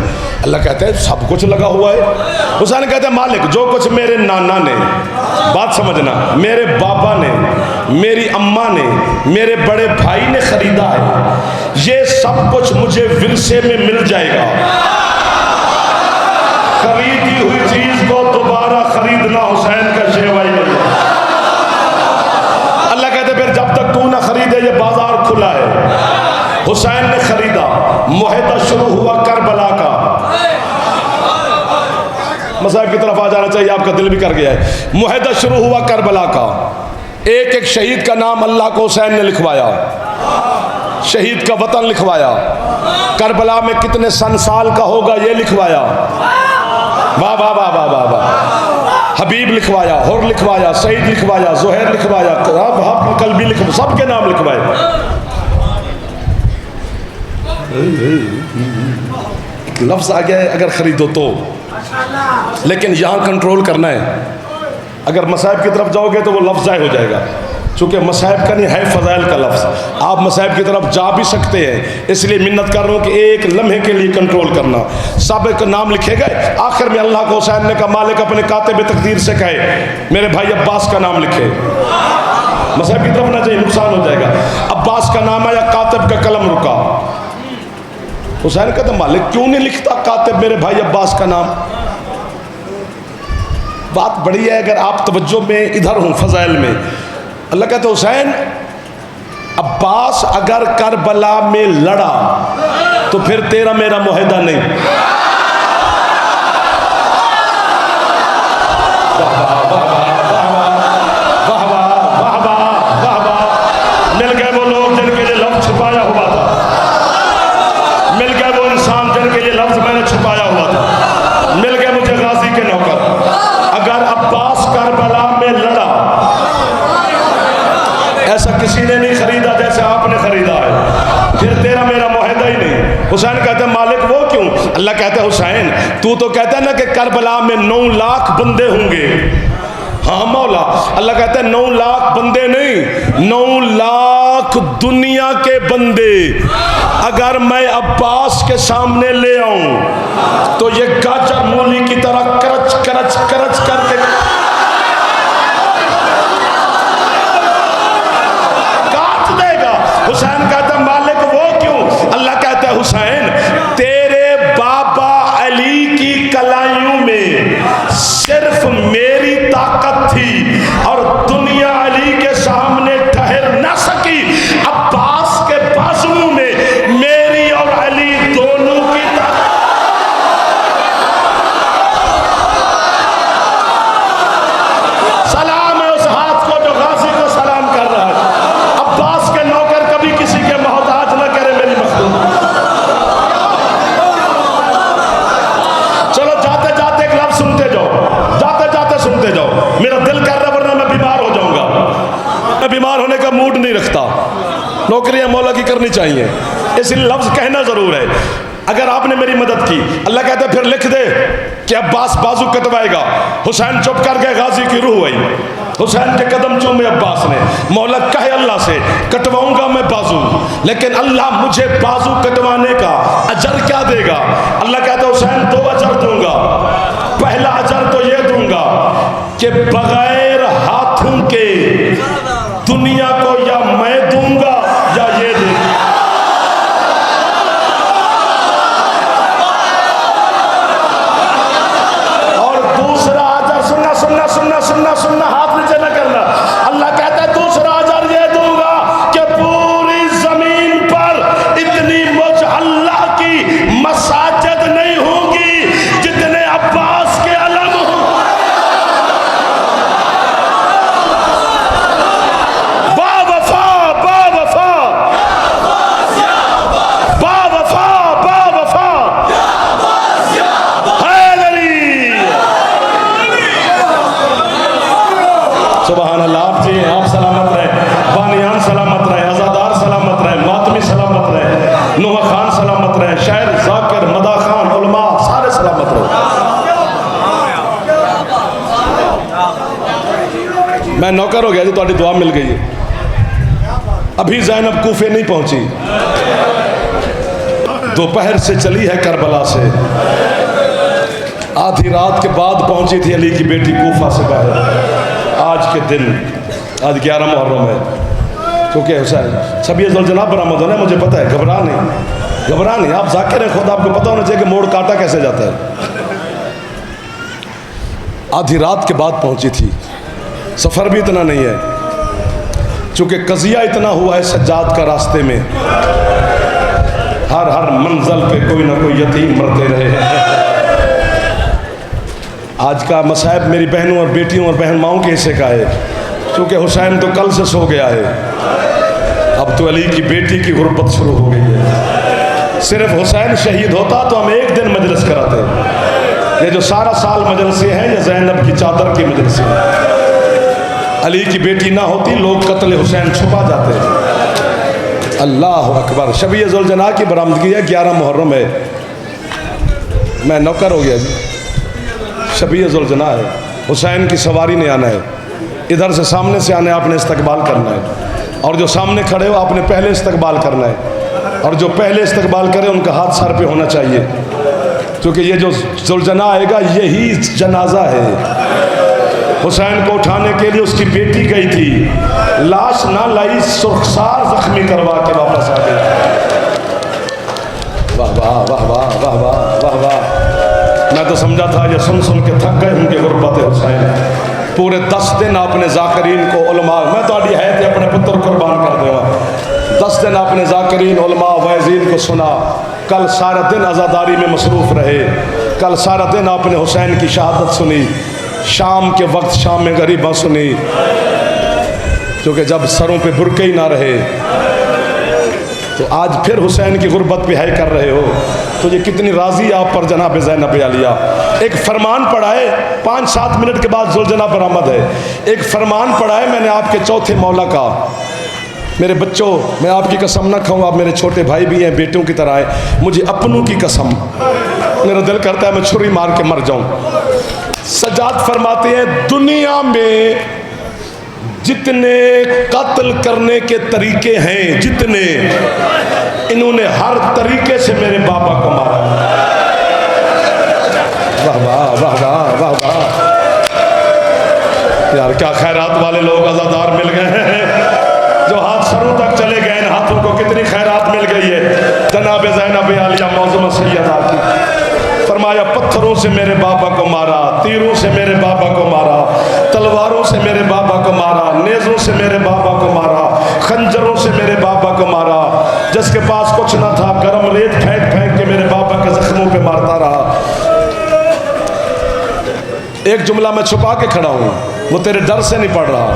अल्लाह कहते हैं सब कुछ लगा हुआ है। हुसैन कहते हैं मालिक जो कुछ मेरे नाना ने, बात समझना, मेरे बाबा ने, मेरी अम्मा ने, मेरे बड़े भाई ने खरीदा है, ये सब कुछ मुझे विरसे में मिल जाएगा। खरीदी हुई चीज को दोबारा खरीदना हुसैन का शेवाई नहीं है। अल्लाह कहते फिर जब तक तू ना खरीदे ये बाजार खुला है। हुसैन ने खरीदा, मुआहदा शुरू हुआ करबला का। मसाहब की तरफ आ जाना चाहिए, आपका दिल भी कर गया है। मुआहदा शुरू हुआ करबला का। एक एक शहीद का नाम अल्लाह को हुसैन ने लिखवाया, शहीद का वतन लिखवाया, करबला में कितने सन साल का होगा ये लिखवाया। वाह वाह वाह वाह वाह वाह। हबीब लिखवाया, हुर लिखवाया, सईद लिखवाया, जुहैर लिखवाया, कल्बी लिखवाया, सबके नाम लिखवाए। लफ्ज आ गया है अगर खरीदो तो, लेकिन यहां कंट्रोल करना है। अगर मसाइब की तरफ जाओगे तो वो लफ्ज जाय हो जाएगा, चूंकि मसाइब का नहीं है फजाइल का लफ्ज। आप मसाइब की तरफ जा भी सकते हैं, इसलिए मिन्नत कर रहा हूं कि एक लम्हे के लिए कंट्रोल करना। सब का नाम लिखे गए, आखिर में अल्लाह को हुसैन ने कहा मालिक अपने कातिब तकदीर से कहे मेरे भाई अब्बास का नाम लिखे। मसाइब की तरफ ना जाइए, नुकसान हो जाएगा। अब्बास का नाम आया, कातिब का कलम रुका। हुसैन कहता मालिक क्यों नहीं लिखता कातिब मेरे भाई अब्बास का नाम। बात बड़ी है, अगर आप तवज्जो में इधर हूं फजाइल में। अल्लाह कहते हुसैन अब्बास अगर करबला में लड़ा तो फिर तेरा मेरा मुआहदा नहीं। मिल गए वो लोग जिनके लिए लफ्ज छुपाया हुआ था, मिल गए वो इंसान जिनके लिए लफ्ज मैंने छुपाया हुआ था, मिल गए मुझे गाजी के नौकर। अगर अब्बास करबला में लड़ा, ऐसा किसी ने नहीं खरीदा जैसे आपने खरीदा है, फिर तेरा मेरा मुआहदा ही नहीं। हुसैन कहते हैं मालिक वो क्यों। अल्लाह कहते हैं हुसैन तू तो कहता है ना कि करबला में 9 लाख बंदे होंगे। हाँ मौला। अल्लाह कहता है 9 लाख बंदे नहीं, 9 लाख दुनिया के बंदे अगर मैं अब्बास के सामने ले आऊं तो ये गाजर मूली की तरह करच करच करच करके काट देगा। हुसैन कहता मालिक वो क्यों। अल्लाह कहता है हुसैन तेरे बाबा अली की कलाइयों में सिर्फ मेरी ताकत थी और दुनिया अली के सामने ठहर न सकी। अब्बास के बाजुओं में मेरी और अली दोनों की सलाम है उस हाथ को जो गाजी को सलाम कर रहा है। अब्बास के नौकर कभी किसी के मोहताज न करे मेरी मखलूक। चलो जाते जाते एक लफ्ज सुनते जाओ, जाते जाते सुनते जाओ। मेरा दिल कर रहा वरना मैं बीमार हो जाऊंगा। मैं बीमार होने का मूड नहीं रखता, नौकरियां मौला की करनी चाहिए, इसलिए लफ्ज कहना जरूर है। अगर आपने मेरी मदद की, अल्लाह कहता है फिर लिख दे कि अब्बास बाजू कटवाएगा। हुसैन चुप कर गए, गाजी की रूह आई। हुसैन के कदम चूमे अब्बास ने। मौला कहे अल्लाह से कटवाऊंगा मैं बाजू, लेकिन अल्लाह मुझे बाजू कटवाने का अजर क्या देगा। अल्लाह कहता है हुसैन 2 अजर दूंगा। पहला अजर तो ये दूंगा कि बगैर हाथों के दुनिया को या मैं दूंगा या ये देगा। और दूसरा अजर सुनना सुनना सुनना सुनना सुनना, हाथ नीचे न करना। अल्लाह कहता है दूसरा अजर ये दूंगा कि पूरी जमीन पर इतनी मुझ अल्लाह की मसाजिद नहीं होंगी जितने अब्बास के अलम हो। बावफा बावफा बावफा बावफा हैदरी। सुभान अल्लाह। आप जी आप सलामत रहे, बानियान सलामत रहे, आजादार सलामत रहे, मातमी सलामत रहे, नुहा खान सलामत रहे, शायर जाकिर मदा खान उलमा सारे सलामत रहे। मैं नौकर हो गया जी, तुम्हारी दुआ मिल गई है। अभी ज़ैनब कूफे नहीं पहुंची, दोपहर से चली है करबला से। आधी रात के बाद पहुंची थी अली की बेटी कूफा से बाहर। आज के दिन, आज 11 मुहर्रम है, क्योंकि हुसैन छब्बीस ज़ुल्हज्जा बरामद होना है, मुझे पता है, घबरा नहीं, आप जाकिर हैं खुद, आपको पता होना चाहिए कि मोड़ काटा कैसे जाता है। आधी रात के बाद पहुंची थी, सफ़र भी इतना नहीं है, चूँकि कज़िया इतना हुआ है सज्जाद का रास्ते में, हर मंजिल पे कोई ना कोई यतीम मरते रहे हैं। आज का मसाइब मेरी बहनों और बेटियों और बहन माओं के हिस्से का है, क्योंकि हुसैन तो कल से सो गया है, अब तो अली की बेटी की गुर्बत शुरू हो गई है। सिर्फ हुसैन शहीद होता तो हम एक दिन मजलिस कराते, ये जो सारा साल मजलिसें हैं ये ज़ैनब की चादर की मजलिसें हैं। अली की बेटी ना होती लोग कत्ल हुसैन छुपा जाते। अल्लाह अकबर। शबी ज़ुल्हज्जा की बरामदगी है, 11 मुहर्रम है, मैं नौकर हो गया जी। शबी ज़ुल्हज्जा है, हुसैन की सवारी नहीं आना है, इधर से सामने से आने आपने इस्तकबाल करना है, और जो सामने खड़े हो आपने पहले इस्तकबाल करना है, और जो पहले इस्तकबाल करे उनका हाथ सर पे होना चाहिए, क्योंकि ये जो ज़ुल्हज्जा आएगा यही जनाजा है। हुसैन को उठाने के लिए उसकी बेटी गई थी, लाश ना लाई, सुर्खसार जख्मी करवा के वापस आ गई। वाह वाह वाह वाह वाह वाह वाह वाह। मैं तो समझा था ये सुन सुन के थक गए उनके गुरबत हुसैन। पूरे 10 दिन आपने जाकरीन को उलमा, मैं तो है थे अपने पुत्र कुर्बान कर देवा, 10 दिन आपने जाकरीन उलमा वैज़ीन को सुना। कल सारा दिन आज़ादारी में मसरूफ़ रहे, कल सारा दिन आपने हुसैन की शहादत सुनी, शाम के वक्त शाम में गरीबा सुनी, क्योंकि जब सरों पे बुरके ही ना रहे तो आज फिर हुसैन की गुर्बत पे है कर रहे हो, तो ये कितनी राजी आप पर जनाब ज़ैनब आलिया। एक फरमान पढ़ा है, 5-7 मिनट के बाद ज़ुल्हज्जा बरामद है, एक फरमान पढ़ा है मैंने आपके चौथे मौला का। मेरे बच्चों, मैं आपकी कसम ना खाऊं, आप मेरे छोटे भाई भी हैं, बेटों की तरह हैं, मुझे अपनों की कसम, मेरा दिल करता है मैं छुरी मार के मर जाऊं। सज्जाद फरमाते हैं दुनिया में जितने कत्ल करने के तरीके हैं, जितने, इन्होंने हर तरीके से मेरे बाबा को मारा। वाह वाह वाह वाह वाह वाह यार, क्या खैरात वाले लोग आज़ादार मिल गए हैं, जो हाथ सरों तक चले गए, इन हाथों को कितनी खैरात मिल गई है। जनाब ज़ैनब आलिया मौज़ूम सैयदा की फरमाया, पत्थरों से मेरे बाबा को मारा, तीरों से मेरे बाबा को मारा, तलवारों से मेरे बाबा को मारा, नेज़ों से मेरे बाबा को मारा, खंजरों से मेरे बाबा को मारा, जिसके पास कुछ ना था गरम रेत फेंक फेंक के मेरे बाबा के जख्मों पे मारता रहा। एक जुमला मैं छुपा के खड़ा हूं, वो तेरे डर से नहीं पड़ रहा।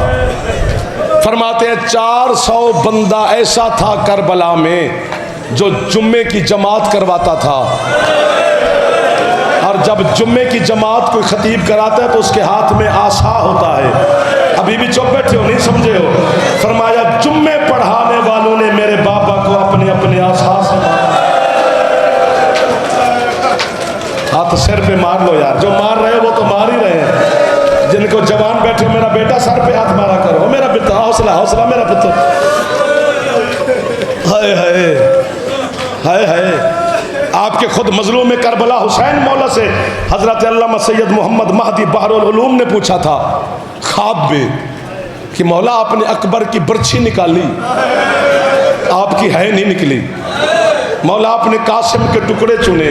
फरमाते हैं 400 बंदा ऐसा था करबला में जो जुम्मे की जमात करवाता था, और जब जुम्मे की जमात कोई खतीब कराता है तो उसके हाथ में आसा होता है। अभी भी चुप बैठे हो, नहीं समझे हो। फरमाया जुम्मे पढ़ाने वालों ने मेरे बाबा को अपने अपने आसा से मारा। हाथ सिर पे मार लो यार, जो मार रहे हो वो तो मार ही रहे हैं। जिनको जवान बैठे हो, मेरा बेटा सर पे हाथ मारा करो, मेरा बेटा, हौसला हौसला मेरा पुत्र। हाय हाय हाय हाय। आपके खुद मजलूम करबला हुसैन मौला से हजरत अल्लामा सैयद मोहम्मद महदी बहरुल उलूम ने पूछा था ख्वाब में कि मौला आपने अकबर की बर्छी निकाली, आपकी है नहीं निकली। मौला आपने कासिम के टुकड़े चुने,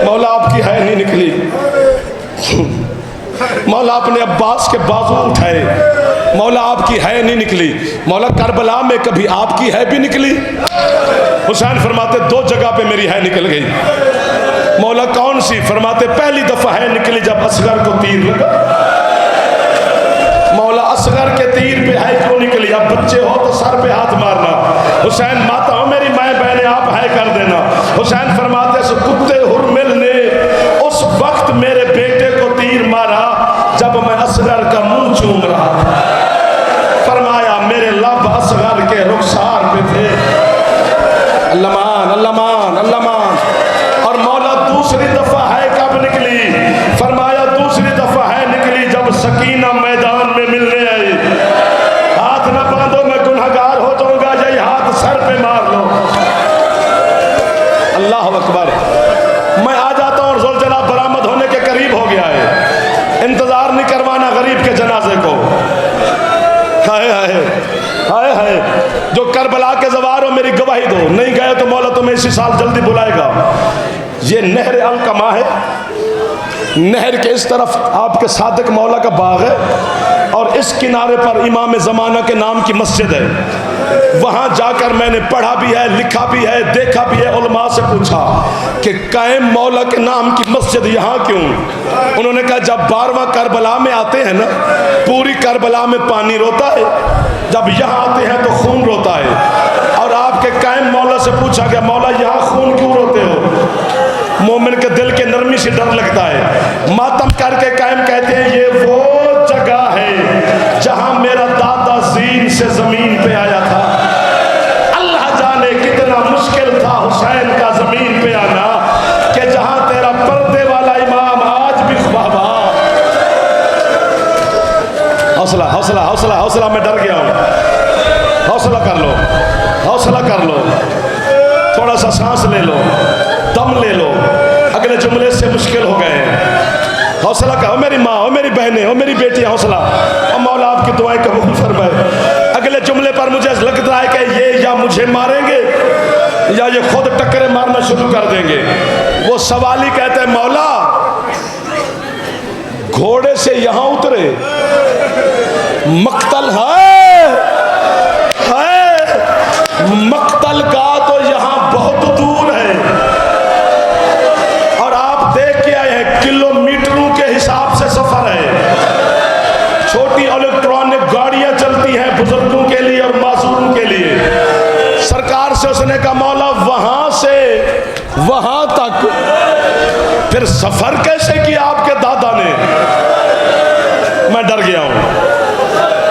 मौला आपकी है नहीं निकली। मौला आपने अब्बास के बाजू उठाए, मौला आपकी है नहीं निकली। मौला करबला में कभी आपकी है भी निकली? हुसैन फरमाते 2 जगह पे मेरी है निकल गई। मौला कौन सी? फरमाते पहली दफा है निकली जब असगर को तीर लगा। मौला असगर के तीर पे है क्यों निकली? अब बच्चे हो तो सर पे हाथ मारना। हुसैन माता हो मेरी माए बहने आप है कर देना। हुसैन फरमाते सो कुत्ते हुरमिल ने उस वक्त मेरे बेटे को तीर मारा जब मैं असगर का मुंह चूम रहा था। फरमाया मेरे लब असगर के रुखसार पे थे। अल्लामान अल्लामान अल्लामान। और मौला दूसरी दफा है कब निकली? फरमाया दूसरी दफा है निकली जब सकीना मैदान में मिलने आई। हाथ न बांधो मैं गुनहगार हो जाऊंगा, यही हाथ सर पे मार लो। अल्लाह अकबर। मैं विसाल जल्दी बुलाएगा। ये नहर अलकमा है, नहर के इस तरफ आपके सादिक मौला का बाग है और इस किनारे पर इमाम ज़माना के नाम की मस्जिद है। वहाँ जाकर मैंने पढ़ा भी है, लिखा भी है, देखा भी है। उलमा से पूछा कि कायम मौला के नाम की मस्जिद यहाँ क्यों? उन्होंने कहा जब 12वां करबला में आते हैं ना, पूरी करबला में पानी रोता है, जब यहाँ आते हैं तो खून रोता है। और आपके कायम मौला से पूछा गया मौला यहाँ खून क्यों रोते हो? मोमिन के दिल के नरमी से डर लगता है। मातम करके कायम कहते हैं ये वो जगह है जहां मेरा दादा जीन से जमीन पे आया था। अल्लाह जाने कितना मुश्किल था हुसैन का जमीन पे आना, कि जहां तेरा पर्दे वाला इमाम आज भी ख्वाबा। हौसला हौसला हौसला हौसला, मैं डर गया हूं। हौसला कर लो, हौसला कर लो, थोड़ा सा सांस ले लो, दम ले लो। अगले जुमले से मुश्किल हो गए हैं। हौसला करो मेरी माँ हो, मेरी बहनें हो, मेरी बेटियां, हौसला। और मौला आपकी दुआएं कबूल फरमाए। अगले जुमले पर मुझे लगता है कि ये या मुझे मारेंगे या ये खुद टक्करें मारना शुरू कर देंगे। वो सवाली कहते हैं मौला घोड़े से यहां उतरे, मक्तल है मक्तल का तो यहां बहुत दूर है। और आप देख के आए हैं किलोमीटरों के हिसाब से सफर है। छोटी इलेक्ट्रॉनिक गाड़ियां चलती हैं बुजुर्गों के लिए और मासूरों के लिए। सरकार से उसने कहा मौला वहां से वहां तक फिर सफर कैसे किया आपके दादा ने? मैं डर गया हूं।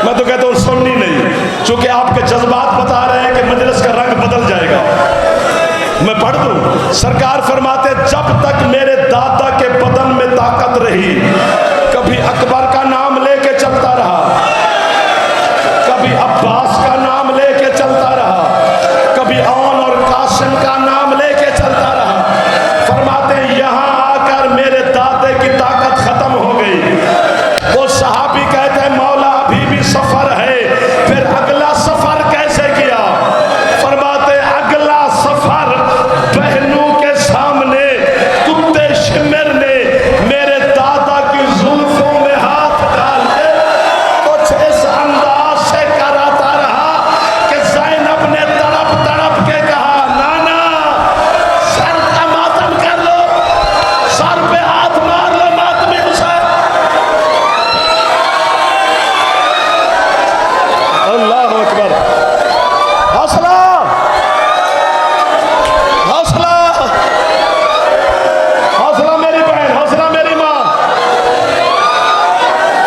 मैं तो कहता हूं सुननी नहीं, चूंकि आपके जज्बात बता रहे हैं कि मजलिस का रंग बदल जाएगा। मैं पढ़ दूं। सरकार फरमाते जब तक मेरे दादा के बदन में ताकत रही, कभी अकबर का नाम लेके चलता रहा, कभी अब्बास का नाम लेके चलता रहा, कभी औन और कासिम का नाम लेके चलता रहा। फरमाते यहां आकर मेरे दादे की ताकत खत्म हो गई। वो सहाबी कहते हैं मौला अभी भी सफर है, फिर अगला सफर कैसे किया? फरमाते अगला सफर बहनों के सामने कुत्ते शिमर ने मेरे दादा की जुल्फों में हाथ डाल के कुछ इस अंदाज से कराता रहा कि ज़ैनब ने तड़प तड़प के कहा नाना सर का मातम कर लो, सर पे हाथ मार लो मातमी हुसैन। अल्लाहु अकबर। हौसला हौसला हौसला मेरी बहन, हौसला मेरी माँ।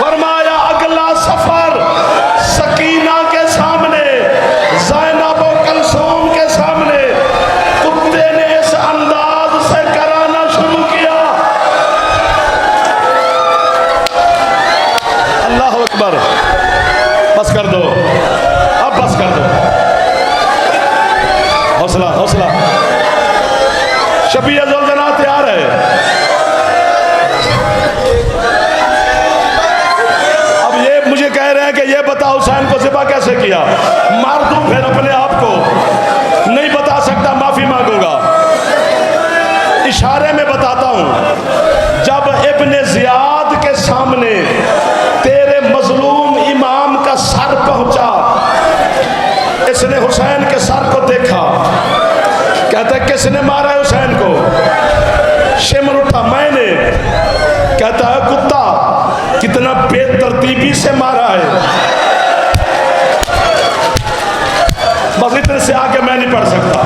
फरमाया अगला सफर सकीना के सामने, ज़ैनब और कलसूम के सामने कुत्ते ने इस अंदाज से कराना शुरू किया। अल्लाहु अकबर। बस कर दो, अब बस कर दो। हौसला हौसला। शबीह ज़ुलजना तैयार है। अब ये मुझे कह रहे हैं कि ये बता हुसैन को ज़िबा कैसे किया? मार दूं फिर अपने आप को? नहीं बता सकता, माफी मांगूंगा। इशारे में बताता हूं। जब इब्ने ज़ियाद के सामने तेरे मजलूम इमाम का सर पहुंचा, इसने हुसैन के सर को देखा, कहता किसने मारा है हुसैन को? शिमर उठा मैंने। कहता है कुत्ता कितना बेतरतीबी से मारा है। बस इतने से आगे मैं नहीं पढ़ सकता।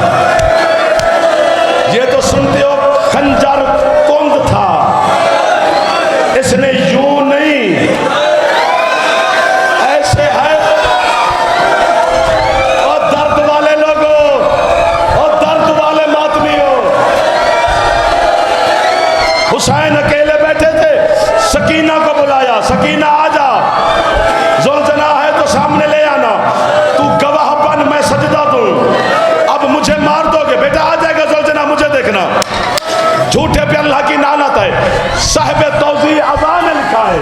ये तो सुनते हो खंजर कुंद था, इसने यूं नहीं ऐसे है। और दर्द वाले लोगों और दर्द वाले मातमियों, हुसैन अकेले बैठे थे, सकीना को बुलाया, सकीना आ जा, ज़ुलजना है तो सामने ले आना, तू गवाह बन, मैं सजदा दूं। अब मुझे मार दोगे बेटा? आ जाएगा ज़ुलजना, मुझे देखना। झूठे पे अल्लाह की लानत है। साहिब तौज़ी अज़ा ने लिखा है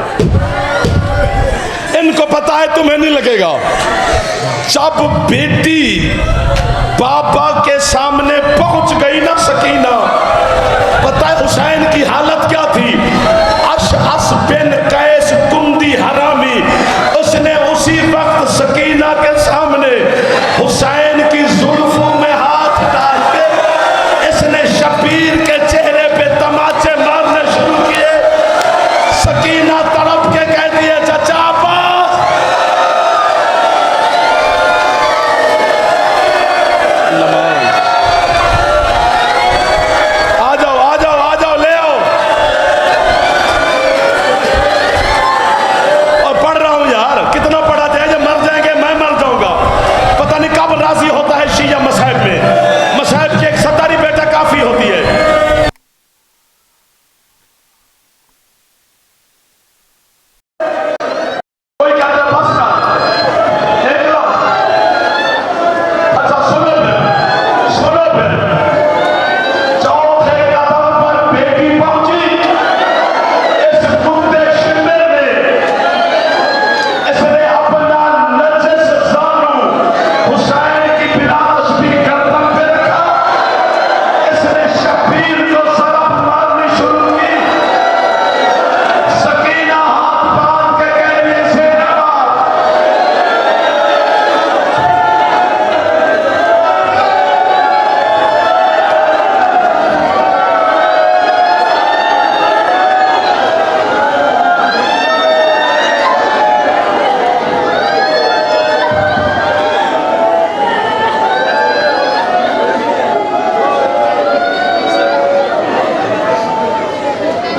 इन इनको पता है तुम्हें नहीं लगेगा। जब बेटी बाबा के सामने पहुंच गई ना सकीना, पता है हुसैन की